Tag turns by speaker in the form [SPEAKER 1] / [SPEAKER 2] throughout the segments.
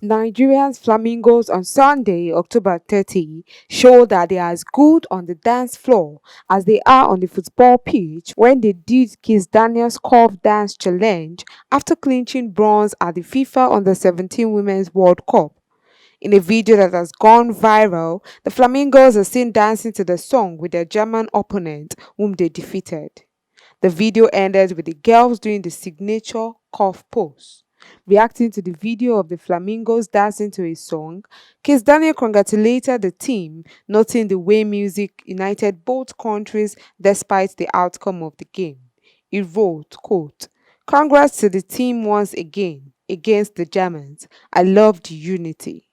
[SPEAKER 1] Nigeria's Flamingos on Sunday, October 30, showed that they are as good on the dance floor as they are on the football pitch when they did Kizz curve dance challenge after clinching bronze at the FIFA Under-17 Women's World Cup. In a video that has gone viral, the Flamingos are seen dancing to the song with their German opponent, whom they defeated. The video ended with the girls doing the signature cuff pose. Reacting to the video of the Flamingos dancing to a song, Kizz congratulated the team, noting the way music united both countries despite the outcome of the game. He wrote, quote, "Congrats to the team once again against the Germans. I loved unity."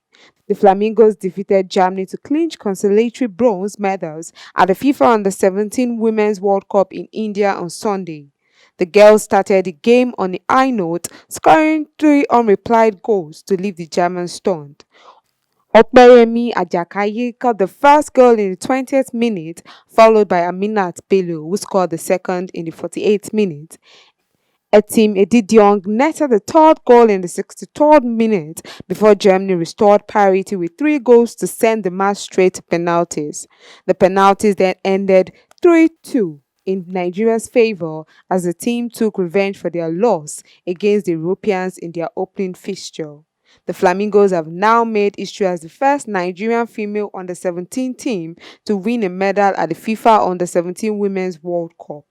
[SPEAKER 1] The Flamingos defeated Germany to clinch consolatory bronze medals at the FIFA Under-17 Women's World Cup in India on Sunday. The girls started the game on a high note, scoring three unreplied goals to leave the Germans stunned. Opeyemi Ajakaye got the first goal in the 20th minute, followed by Aminat Bello, who scored the second in the 48th minute. Etim Edidiong netted the third goal in the 63rd minute before Germany restored parity with three goals to send the match straight to penalties. The penalties then ended 3-2 in Nigeria's favour as the team took revenge for their loss against the Europeans in their opening fixture. The Flamingos have now made history as the first Nigerian female Under-17 team to win a medal at the FIFA Under-17 Women's World Cup.